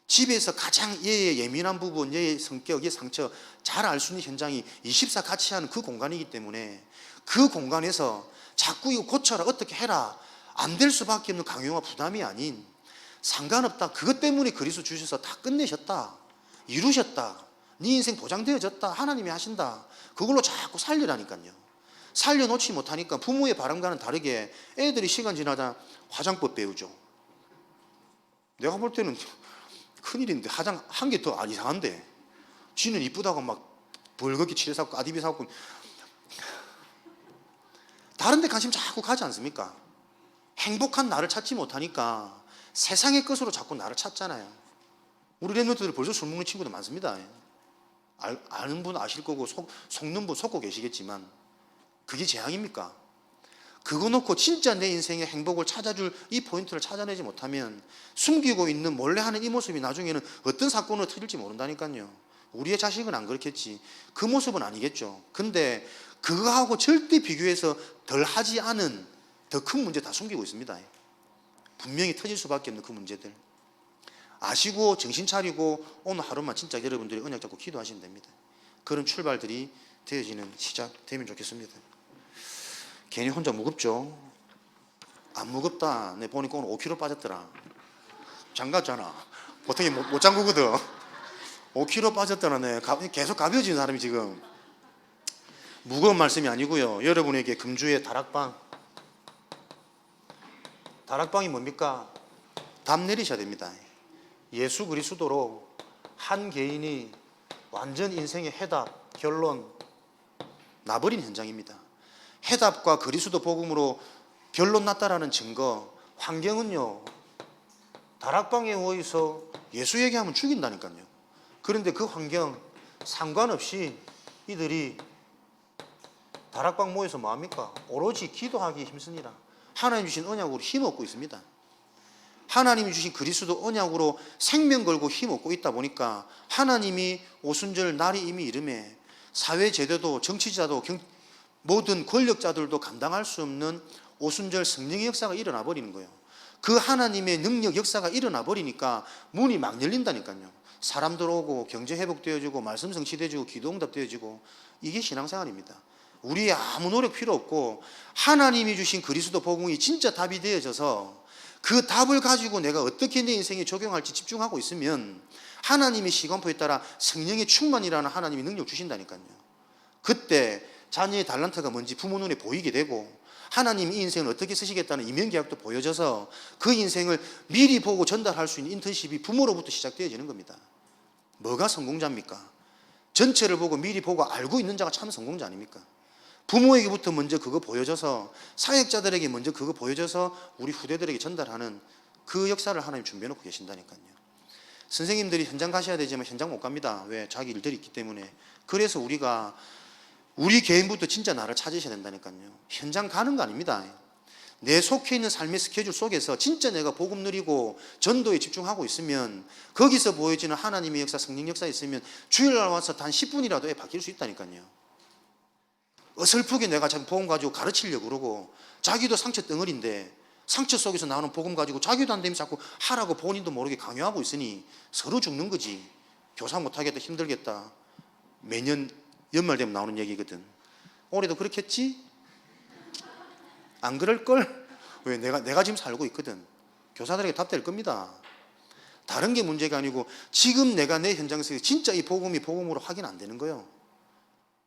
집에서 가장 얘의 예민한 부분, 얘의 성격, 얘의 상처 잘 알 수 있는 현장이 24 같이 하는 그 공간이기 때문에, 그 공간에서 자꾸 이거 고쳐라, 어떻게 해라, 안 될 수밖에 없는 강요와 부담이 아닌, 상관없다, 그것 때문에 그리스도 주셔서 다 끝내셨다, 이루셨다, 네 인생 보장되어졌다, 하나님이 하신다, 그걸로 자꾸 살리라니까요. 살려놓지 못하니까 부모의 바람과는 다르게 애들이 시간 지나다 화장법 배우죠. 내가 볼 때는 큰일인데, 화장 한 개 더 이상한데, 지는 이쁘다고 막 벌겋게 칠해 사고 아디비 사고 다른 데 관심 자꾸 가지 않습니까? 행복한 나를 찾지 못하니까 세상의 것으로 자꾸 나를 찾잖아요. 우리 랩런트들 벌써 술 먹는 친구도 많습니다. 아는 분 아실 거고 속는 분 속고 계시겠지만, 그게 재앙입니까? 그거 놓고 진짜 내 인생의 행복을 찾아줄 이 포인트를 찾아내지 못하면 숨기고 있는 몰래 하는 이 모습이 나중에는 어떤 사건으로 터질지 모른다니까요. 우리의 자식은 안 그렇겠지, 그 모습은 아니겠죠. 근데 그거하고 절대 비교해서 덜 하지 않은 더 큰 문제 다 숨기고 있습니다. 분명히 터질 수밖에 없는 그 문제들 아시고 정신 차리고 오늘 하루만 진짜 여러분들이 언약 잡고 기도하시면 됩니다. 그런 출발들이 되어지는 시작 되면 좋겠습니다. 괜히 혼자 무겁죠? 안 무겁다. 내 보니까 오늘 5kg 빠졌더라. 장갑잖아. 보통이 못 잠그거든. 5kg 빠졌더라. 네. 계속 가벼워지는 사람이 지금. 무거운 말씀이 아니고요. 여러분에게 금주의 다락방이 뭡니까? 답 내리셔야 됩니다. 예수 그리스도로 한 개인이 완전 인생의 해답, 결론 나버린 현장입니다. 해답과 그리스도 복음으로 결론 났다라는 증거. 환경은요, 다락방에 모여서 예수 얘기하면 죽인다니까요. 그런데 그 환경 상관없이 이들이 다락방 모여서 뭐합니까? 오로지 기도하기 힘쓰니라. 하나님 주신 언약으로 힘 얻고 있습니다. 하나님이 주신 그리스도 언약으로 생명 걸고 힘 얻고 있다 보니까 하나님이 오순절 날이 이미 이름에 사회제도도 정치자도 모든 권력자들도 감당할 수 없는 오순절 성령의 역사가 일어나 버리는 거예요. 그 하나님의 능력 역사가 일어나 버리니까 문이 막 열린다니까요. 사람들 오고 경제 회복되어지고 말씀 성취되어지고 기도 응답되어지고, 이게 신앙생활입니다. 우리의 아무 노력 필요 없고 하나님이 주신 그리스도 복음이 진짜 답이 되어져서 그 답을 가지고 내가 어떻게 내 인생에 적용할지 집중하고 있으면 하나님의 시간표에 따라 성령의 충만이라는 하나님의 능력 주신다니까요. 그때 자녀의 달란트가 뭔지 부모 눈에 보이게 되고, 하나님이 이 인생을 어떻게 쓰시겠다는 이면계약도 보여져서 그 인생을 미리 보고 전달할 수 있는 인턴십이 부모로부터 시작되어지는 겁니다. 뭐가 성공자입니까? 전체를 보고 미리 보고 알고 있는 자가 참 성공자 아닙니까? 부모에게부터 먼저 그거 보여줘서, 사역자들에게 먼저 그거 보여줘서 우리 후대들에게 전달하는 그 역사를 하나님 준비해놓고 계신다니까요. 선생님들이 현장 가셔야 되지만 현장 못 갑니다. 왜? 자기 일들이 있기 때문에. 그래서 우리가 우리 개인부터 진짜 나를 찾으셔야 된다니까요. 현장 가는 거 아닙니다. 내 속해 있는 삶의 스케줄 속에서 진짜 내가 복음 누리고 전도에 집중하고 있으면 거기서 보여지는 하나님의 역사, 성령 역사에 있으면 주일날 와서 단 10분이라도 바뀔 수 있다니까요. 어설프게 내가 자기 복음 가지고 가르치려고 그러고, 자기도 상처 덩어리인데 상처 속에서 나오는 복음 가지고 자기도 안 되면 자꾸 하라고 본인도 모르게 강요하고 있으니 서로 죽는 거지. 교사 못하겠다, 힘들겠다. 매년 연말 되면 나오는 얘기거든. 올해도 그렇겠지? 안 그럴걸? 왜? 내가 지금 살고 있거든. 교사들에게 답될 겁니다. 다른 게 문제가 아니고 지금 내가 내 현장에서 진짜 이 복음이 복음으로 확인 안 되는 거예요.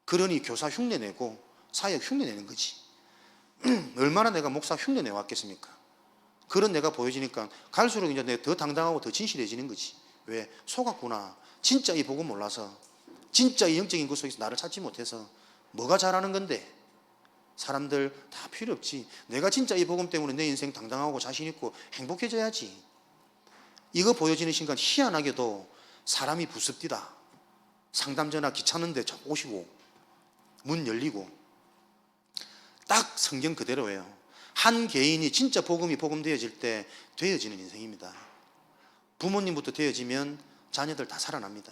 그러니 교사 흉내내고 사역 흉내내는 거지. 얼마나 내가 목사 흉내내 왔겠습니까? 그런 내가 보여지니까 갈수록 이제 내가 더 당당하고 더 진실해지는 거지. 왜? 속았구나. 진짜 이 복음 몰라서, 진짜 이 영적인 것 속에서 나를 찾지 못해서 뭐가 잘하는 건데. 사람들 다 필요 없지. 내가 진짜 이 복음 때문에 내 인생 당당하고 자신 있고 행복해져야지. 이거 보여지는 순간 희한하게도 사람이 부습디다. 상담 전화 귀찮은데 오시고 문 열리고, 딱 성경 그대로예요. 한 개인이 진짜 복음이 복음되어질 때 되어지는 인생입니다. 부모님부터 되어지면 자녀들 다 살아납니다.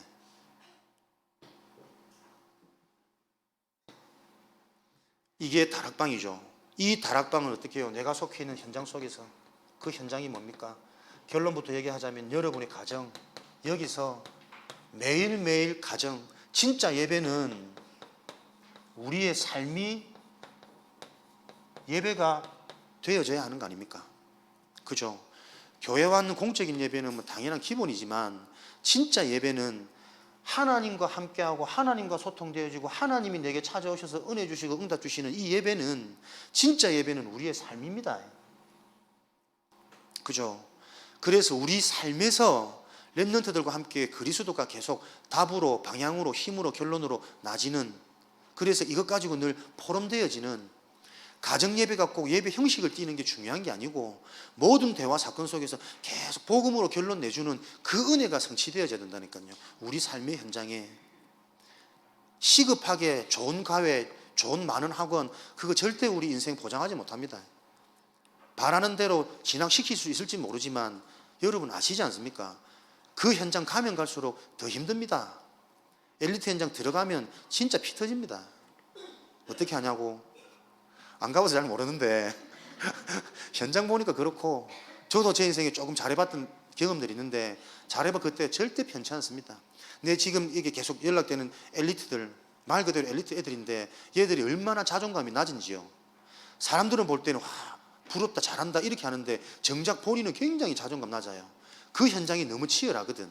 이게 다락방이죠. 이 다락방은 어떻게 해요? 내가 속해 있는 현장 속에서 그 현장이 뭡니까? 결론부터 얘기하자면 여러분의 가정, 여기서 매일매일 가정, 진짜 예배는 우리의 삶이 예배가 되어져야 하는 거 아닙니까? 그죠? 교회 왔는 공적인 예배는 뭐 당연한 기본이지만 진짜 예배는 하나님과 함께하고 하나님과 소통되어지고 하나님이 내게 찾아오셔서 은혜 주시고 응답 주시는 이 예배는, 진짜 예배는 우리의 삶입니다. 그죠? 그래서 우리 삶에서 렘넌트들과 함께 그리스도가 계속 답으로, 방향으로, 힘으로, 결론으로 나지는, 그래서 이것 가지고 늘 포럼되어지는 가정 예배가 꼭 예배 형식을 띠는 게 중요한 게 아니고, 모든 대화 사건 속에서 계속 복음으로 결론 내주는 그 은혜가 성취되어져야 된다니까요. 우리 삶의 현장에 시급하게 좋은 가회, 좋은 많은 학원, 그거 절대 우리 인생 보장하지 못합니다. 바라는 대로 진학시킬 수 있을지 모르지만 여러분 아시지 않습니까? 그 현장 가면 갈수록 더 힘듭니다. 엘리트 현장 들어가면 진짜 피 터집니다. 어떻게 하냐고? 안 가봐서 잘 모르는데 현장 보니까 그렇고, 저도 제 인생에 조금 잘해봤던 경험들이 있는데 잘해봐 그때 절대 편치 않습니다. 근데 지금 이게 계속 연락되는 엘리트들, 말 그대로 엘리트 애들인데 얘들이 얼마나 자존감이 낮은지요. 사람들은 볼 때는 와 부럽다 잘한다 이렇게 하는데 정작 본인은 굉장히 자존감 낮아요. 그 현장이 너무 치열하거든.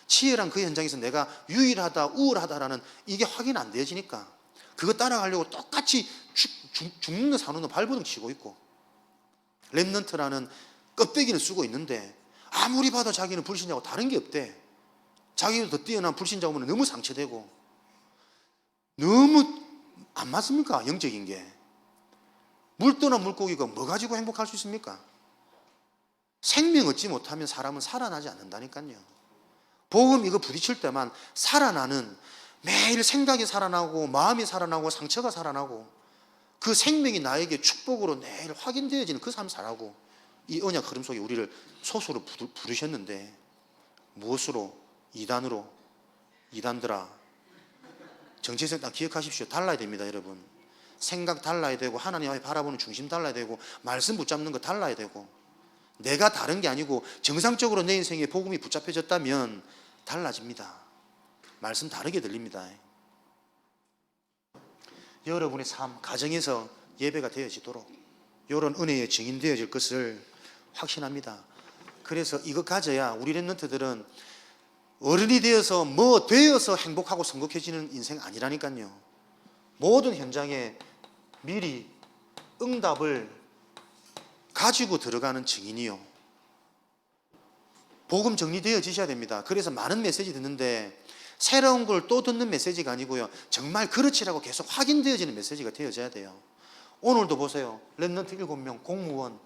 치열한 그 현장에서 내가 유일하다 우월하다라는 이게 확인 안 되어지니까 그거 따라가려고 똑같이 죽는 사는은 발버둥 치고 있고, 렘넌트라는 껍데기는 쓰고 있는데 아무리 봐도 자기는 불신자고 다른 게 없대. 자기는 더 뛰어난 불신자 오면 너무 상처되고, 너무 안 맞습니까? 영적인 게. 물 떠난 물고기가 뭐 가지고 행복할 수 있습니까? 생명 얻지 못하면 사람은 살아나지 않는다니까요. 복음 이거 부딪힐 때만 살아나는, 매일 생각이 살아나고 마음이 살아나고 상처가 살아나고 그 생명이 나에게 축복으로 매일 확인되어지는 그 삶 살아고, 이 언약 흐름 속에 우리를 소수로 부르셨는데 무엇으로? 이단으로. 이단들아 정체성 딱 기억하십시오. 달라야 됩니다, 여러분. 생각 달라야 되고, 하나님 앞에 바라보는 중심 달라야 되고, 말씀 붙잡는 거 달라야 되고, 내가 다른 게 아니고 정상적으로 내 인생에 복음이 붙잡혀졌다면 달라집니다. 말씀 다르게 들립니다. 여러분의 삶, 가정에서 예배가 되어지도록 이런 은혜의 증인 되어질 것을 확신합니다. 그래서 이거 가져야 우리 렘넌트들은 어른이 되어서 뭐 되어서 행복하고 성공해지는 인생 아니라니까요. 모든 현장에 미리 응답을 가지고 들어가는 증인이요. 복음 정리되어지셔야 됩니다. 그래서 많은 메시지 듣는데 새로운 걸 또 듣는 메시지가 아니고요. 정말 그렇지라고 계속 확인되어지는 메시지가 되어져야 돼요. 오늘도 보세요. 렘넌트 7명 공무원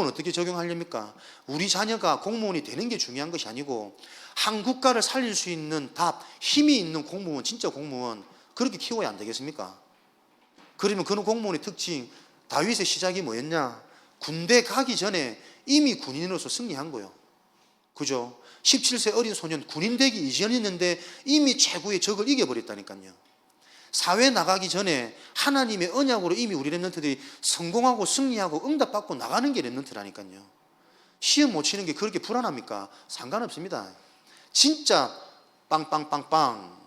어떻게 적용하렵니까? 우리 자녀가 공무원이 되는 게 중요한 것이 아니고 한 국가를 살릴 수 있는 답, 힘이 있는 공무원, 진짜 공무원 그렇게 키워야 안 되겠습니까? 그러면 그런 공무원의 특징, 다윗의 시작이 뭐였냐? 군대 가기 전에 이미 군인으로서 승리한 거예요. 그죠? 17세 어린 소년 군인 되기 이전이었는데 이미 최고의 적을 이겨버렸다니까요. 사회 나가기 전에 하나님의 언약으로 이미 우리 렘넌트들이 성공하고 승리하고 응답받고 나가는 게 렘넌트라니까요. 시험 못 치는 게 그렇게 불안합니까? 상관없습니다. 진짜 빵빵빵빵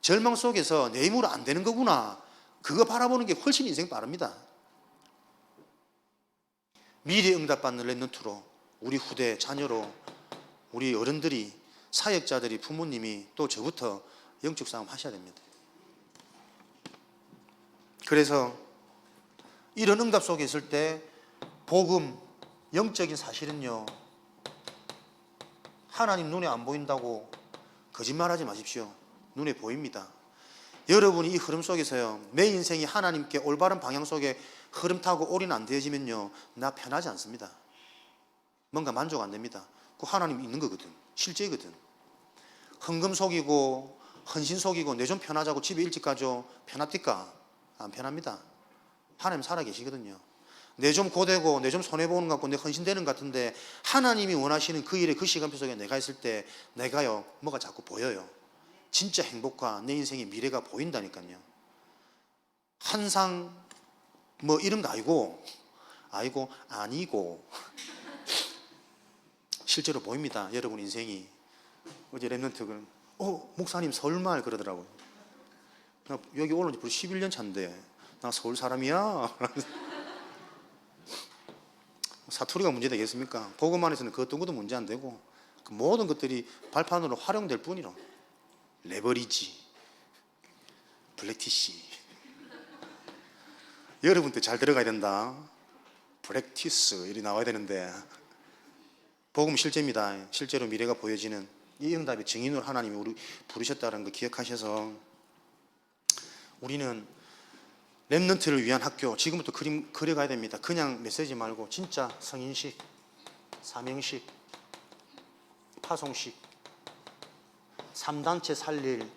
절망 속에서 내 힘으로 안 되는 거구나, 그거 바라보는 게 훨씬 인생 빠릅니다. 미리 응답받는 렘넌트로 우리 후대 자녀로 우리 어른들이, 사역자들이, 부모님이 또 저부터 영적 싸움 하셔야 됩니다. 그래서 이런 응답 속에 있을 때 복음, 영적인 사실은요, 하나님 눈에 안 보인다고 거짓말하지 마십시오. 눈에 보입니다. 여러분이 이 흐름 속에서요, 내 인생이 하나님께 올바른 방향 속에 흐름 타고 올인 안 되어지면요, 나 편하지 않습니다. 뭔가 만족 안 됩니다. 그 하나님 있는 거거든. 실제거든. 헌금 속이고 헌신 속이고 내 좀 편하자고 집에 일찍 가죠. 편합니까? 안 편합니다. 하나님 살아 계시거든요. 내 좀 고되고 내 좀 손해보는 것 같고 내 헌신되는 것 같은데 하나님이 원하시는 그 일에 그 시간표 속에 내가 있을 때 내가요, 뭐가 자꾸 보여요. 진짜 행복과 내 인생의 미래가 보인다니까요. 한상 뭐 이런 거 아니고 실제로 보입니다. 여러분 인생이. 어제 렘넌트가 목사님 서울말 그러더라고요. 나 여기 올라온 지 벌써 11년 차인데 나 서울 사람이야. 사투리가 문제 되겠습니까? 복음 안에서는 그 어떤 것도 문제 안 되고 그 모든 것들이 발판으로 활용될 뿐이라. 레버리지, 블랙티시. 여러분도 잘 들어가야 된다. 프랙티스 이리 나와야 되는데 복음 실제입니다. 실제로 미래가 보여지는 이 응답의 증인으로 하나님이 우리 부르셨다는 거 기억하셔서 우리는 렘넌트를 위한 학교 지금부터 그림 그려가야 됩니다. 그냥 메시지 말고 진짜 성인식, 사명식, 파송식, 3단체 살릴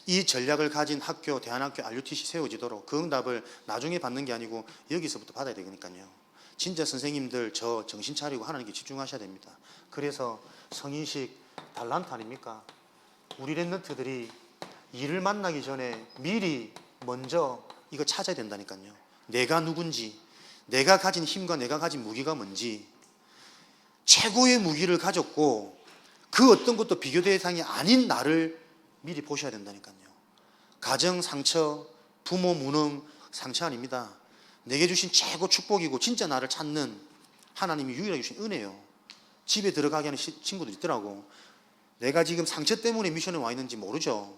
이 전략을 가진 학교, 대한학교, RUTC 세워지도록 그 응답을 나중에 받는 게 아니고 여기서부터 받아야 되니까요. 진짜 선생님들 저 정신 차리고 하나님께 집중하셔야 됩니다. 그래서 성인식 달란트 아닙니까? 우리 렘넌트들이 일을 만나기 전에 미리 먼저 이거 찾아야 된다니까요. 내가 누군지, 내가 가진 힘과 내가 가진 무기가 뭔지, 최고의 무기를 가졌고 그 어떤 것도 비교 대상이 아닌 나를 미리 보셔야 된다니까요. 가정 상처, 부모 무능 상처 아닙니다. 내게 주신 최고 축복이고 진짜 나를 찾는 하나님이 유일하게 주신 은혜예요. 집에 들어가게 하는 친구들 있더라고. 내가 지금 상처 때문에 미션에 와 있는지 모르죠.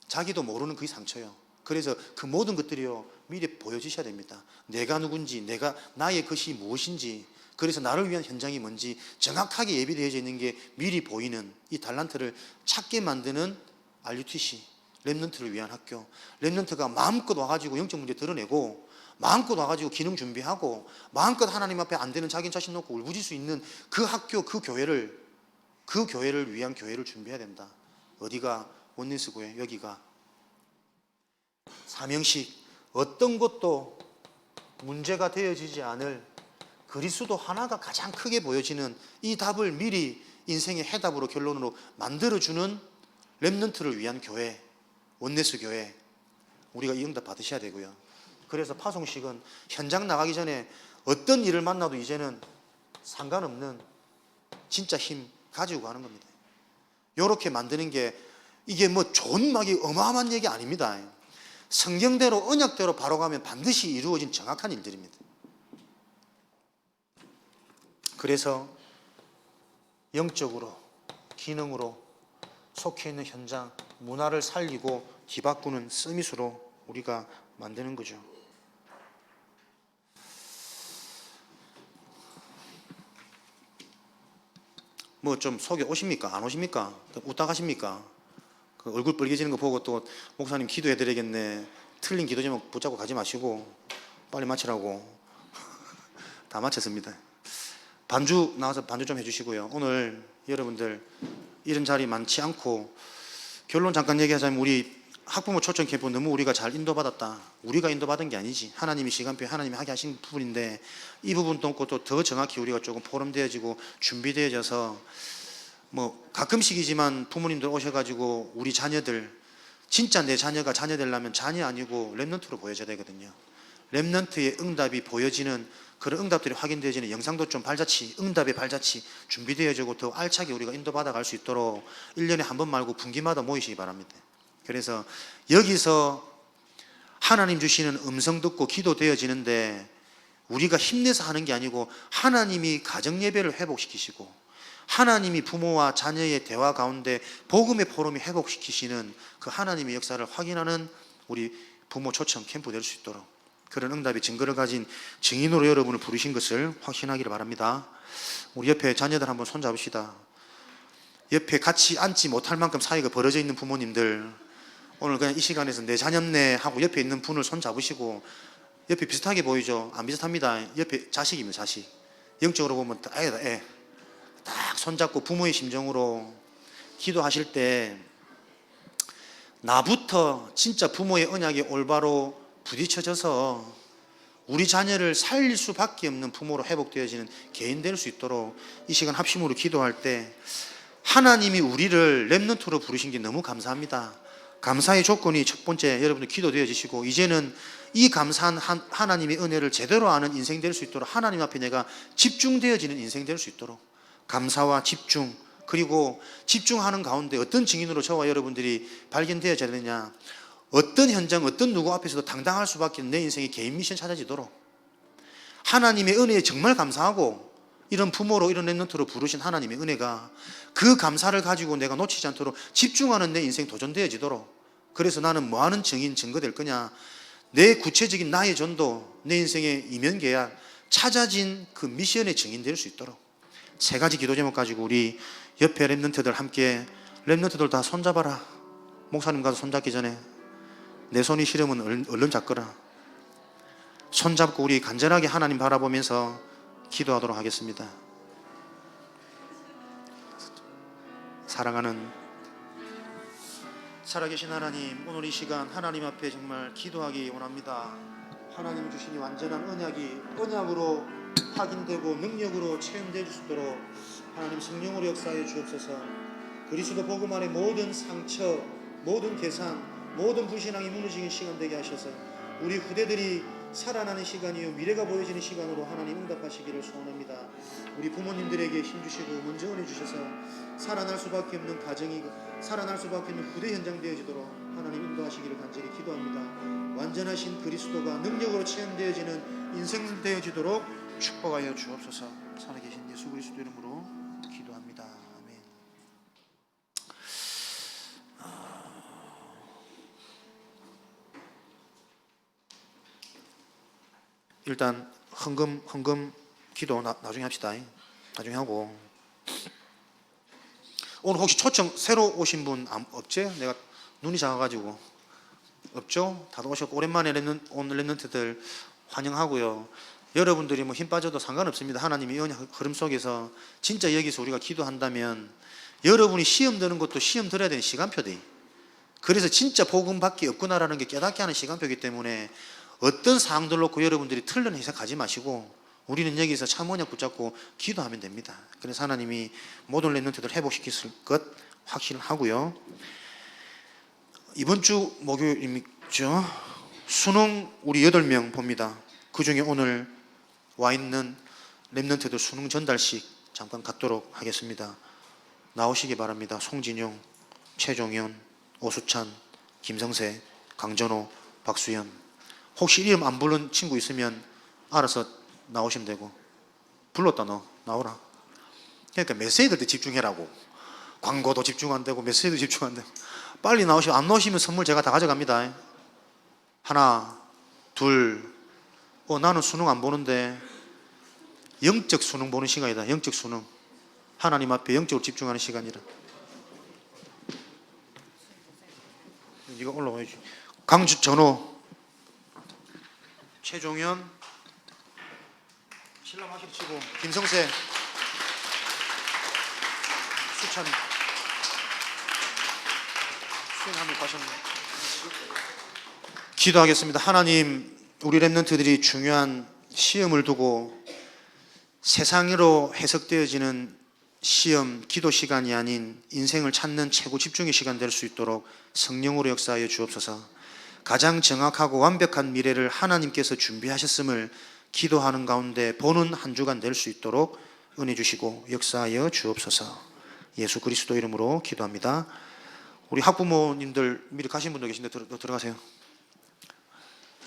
자기도 모르는 그게 상처예요. 그래서 그 모든 것들이요, 미리 보여주셔야 됩니다. 내가 누군지, 나의 것이 무엇인지, 그래서 나를 위한 현장이 뭔지 정확하게 예비되어져 있는 게 미리 보이는 이 달란트를 찾게 만드는 RUTC, 렘넌트를 위한 학교. 렘넌트가 마음껏 와가지고 영적 문제 드러내고 마음껏 와가지고 기능 준비하고 마음껏 하나님 앞에 안 되는 자기 자신 놓고 울부짖을 수 있는 그 학교, 그 교회를 위한 교회를 준비해야 된다. 어디가? 원리스고에 여기가. 사명식, 어떤 것도 문제가 되어지지 않을 그리스도 하나가 가장 크게 보여지는 이 답을 미리 인생의 해답으로 결론으로 만들어주는 렘넌트를 위한 교회. 원내스 교회 우리가 이 응답 받으셔야 되고요. 그래서 파송식은 현장 나가기 전에 어떤 일을 만나도 이제는 상관없는 진짜 힘 가지고 가는 겁니다. 이렇게 만드는 게 이게 뭐 좋은 막이 어마어마한 얘기 아닙니다. 성경대로 언약대로 바로 가면 반드시 이루어진 정확한 일들입니다. 그래서 영적으로 기능으로 속해 있는 현장 문화를 살리고 뒤바꾸는 서밋으로 우리가 만드는 거죠. 뭐 좀 속에 오십니까? 안 오십니까? 웃다 가십니까? 그 얼굴 빨개지는 거 보고 또 목사님 기도해 드리겠네. 틀린 기도 제목 붙잡고 가지 마시고 빨리 마치라고. 다 마쳤습니다. 반주 나와서 반주 좀 해주시고요. 오늘 여러분들 이런 자리 많지 않고 결론 잠깐 얘기하자면 우리 학부모 초청 캠프 너무 우리가 잘 인도받았다. 우리가 인도받은 게 아니지. 하나님이 시간표에 하나님이 하게 하신 부분인데 이 부분도 없고 또 더 정확히 우리가 조금 포럼되어지고 준비되어져서 뭐 가끔씩이지만 부모님들 오셔가지고 우리 자녀들 진짜 내 자녀가 자녀 되려면 자녀 아니고 렘넌트로 보여줘야 되거든요. 렘넌트의 응답이 보여지는 그런 응답들이 확인되어지는 영상도 좀 발자취, 응답의 발자취 준비되어지고 더 알차게 우리가 인도받아 갈 수 있도록 1년에 한 번 말고 분기마다 모이시기 바랍니다. 그래서 여기서 하나님 주시는 음성 듣고 기도되어지는데 우리가 힘내서 하는 게 아니고 하나님이 가정예배를 회복시키시고 하나님이 부모와 자녀의 대화 가운데 복음의 포럼이 회복시키시는 그 하나님의 역사를 확인하는 우리 부모 초청 캠프 될 수 있도록 그런 응답의 증거를 가진 증인으로 여러분을 부르신 것을 확신하기를 바랍니다. 우리 옆에 자녀들 한번 손잡읍시다. 옆에 같이 앉지 못할 만큼 사이가 벌어져 있는 부모님들 오늘 그냥 이 시간에서 내 자녀네 하고 옆에 있는 분을 손잡으시고 옆에 비슷하게 보이죠? 안 비슷합니다. 옆에 자식입니다. 자식. 영적으로 보면 애다 애. 딱 손잡고 부모의 심정으로 기도하실 때 나부터 진짜 부모의 언약에 올바로 부딪혀져서 우리 자녀를 살릴 수밖에 없는 부모로 회복되어지는 개인 될 수 있도록 이 시간 합심으로 기도할 때 하나님이 우리를 렘넌트로 부르신 게 너무 감사합니다. 감사의 조건이 첫 번째 여러분들 기도되어지시고 이제는 이 감사한 하나님의 은혜를 제대로 아는 인생 될 수 있도록 하나님 앞에 내가 집중되어지는 인생 될 수 있도록 감사와 집중 그리고 집중하는 가운데 어떤 증인으로 저와 여러분들이 발견되어져야 되느냐 어떤 현장 어떤 누구 앞에서도 당당할 수밖에 없는 내 인생의 개인 미션 찾아지도록 하나님의 은혜에 정말 감사하고 이런 부모로 이런 렘넌트로 부르신 하나님의 은혜가 그 감사를 가지고 내가 놓치지 않도록 집중하는 내 인생 도전되어지도록 그래서 나는 뭐하는 증인 증거 될 거냐 내 구체적인 나의 전도 내 인생의 이면계약 찾아진 그 미션의 증인 될 수 있도록 세 가지 기도 제목 가지고 우리 옆에 렘넌트들 함께 렘넌트들 다 손잡아라. 목사님 가서 손잡기 전에 내 손이 시려면 얼른 잡거라. 손잡고 우리 간절하게 하나님 바라보면서 기도하도록 하겠습니다. 사랑하는 살아계신 하나님, 오늘 이 시간 하나님 앞에 정말 기도하기 원합니다. 하나님 주신 이 완전한 언약으로 확인되고 능력으로 체험될 수 있도록 하나님 성령으로 역사해 주옵소서. 그리스도 복음 안에 모든 상처, 모든 계산, 모든 불신앙이 무너지는 시간 되게 하셔서 우리 후대들이 살아나는 시간이요 미래가 보여지는 시간으로 하나님 응답하시기를 소원합니다. 우리 부모님들에게 힘주시고 먼저 은혜 주셔서 살아날 수밖에 없는 가정이 살아날 수밖에 없는 후대 현장 되어지도록 하나님 인도하시기를 간절히 기도합니다. 완전하신 그리스도가 능력으로 체험되어지는 인생 되어지도록 축복하여 주옵소서. 살아계신 예수 그리스도 이름으로 기도합니다. 아멘. 일단 헌금 기도 나중에 합시다. 나중에 하고 오늘 혹시 초청 새로 오신 분 없지? 내가 눈이 작아가지고 없죠? 다들 오셨고 오랜만에 오늘 렘넌트들 환영하고요. 여러분들이 뭐 힘 빠져도 상관없습니다. 하나님의 은혜 흐름 속에서 진짜 여기서 우리가 기도한다면 여러분이 시험 드는 것도 시험 들어야 되는 시간표대. 그래서 진짜 복음밖에 없구나라는 게 깨닫게 하는 시간표이기 때문에 어떤 사항들 놓고 여러분들이 틀린 해석하지 마시고 우리는 여기서 참 언약 붙잡고 기도하면 됩니다. 그래서 하나님이 모든 렘넌트들 회복시킬 것 확신하고요. 이번 주 목요일이죠. 수능 우리 8명 봅니다. 그 중에 오늘 와 있는 랩런트들 수능 전달식 잠깐 갖도록 하겠습니다. 나오시기 바랍니다. 송진용, 최종현, 오수찬, 김성세, 강전호, 박수현. 혹시 이름 안 부른 친구 있으면 알아서 나오시면 되고. 불렀다 너 나오라. 그러니까 메시지들 때 집중해라고. 광고도 집중 안 되고 메시지도 집중 안 되고. 빨리 나오시고 안 나오시면 선물 제가 다 가져갑니다. 하나, 둘. 나는 수능 안 보는데. 영적 수능 보는 시간이다. 영적 수능. 하나님 앞에 영적으로 집중하는 시간이라. 네가 올라와야지. 강전호, 최종현, 신랑 마실 치고 김성세, 수찬, 수행하면 가셨네. 기도하겠습니다. 하나님, 우리 랩런트들이 중요한 시험을 두고 세상으로 해석되어지는 시험, 기도 시간이 아닌 인생을 찾는 최고 집중의 시간 될 수 있도록 성령으로 역사하여 주옵소서. 가장 정확하고 완벽한 미래를 하나님께서 준비하셨음을 기도하는 가운데 보는 한 주간 될 수 있도록 은혜 주시고 역사하여 주옵소서. 예수 그리스도 이름으로 기도합니다. 우리 학부모님들 미리 가신 분들 계신데 들어가세요.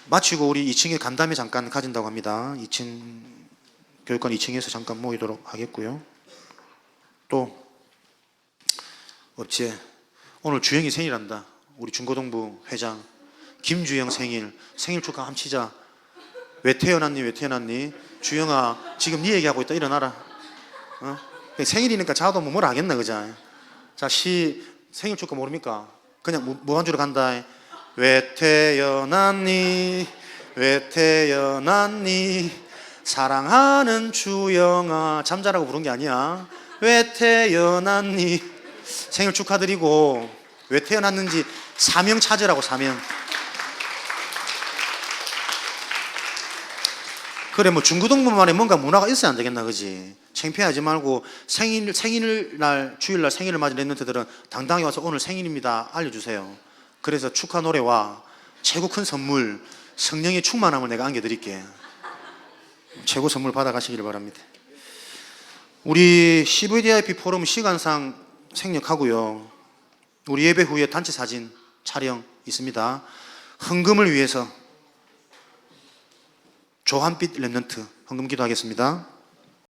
마치고 우리 2층에 간담회 잠깐 가진다고 합니다. 2층 교육관 2층에서 잠깐 모이도록 하겠고요. 또 업체 오늘 주영이 생일한다. 우리 중고등부 회장 김주영 생일 축하 한번 치자. 왜 태어났니? 주영아 지금 네 얘기하고 있다. 일어나라. 생일이니까 자도 뭐라 하겠나 그자. 자, 생일 축하 모릅니까? 그냥 무한주로 간다. 왜 태어났니 사랑하는 주영아. 잠자라고 부른 게 아니야. 왜 태어났니. 생일 축하드리고 왜 태어났는지 사명 찾으라고. 사명. 그래 뭐 중고등부만에 뭔가 문화가 있어야 안 되겠나 그지. 창피하지 말고 생일날 주일날 생일을 맞은 랩런트들은 당당히 와서 오늘 생일입니다 알려주세요. 그래서 축하 노래와 최고 큰 선물 성령의 충만함을 내가 안겨드릴게. 최고 선물 받아가시기를 바랍니다. 우리 CVDIP 포럼 시간상 생략하고요. 우리 예배 후에 단체 사진 촬영 있습니다. 헌금을 위해서 조한빛 랩런트 헌금 기도하겠습니다.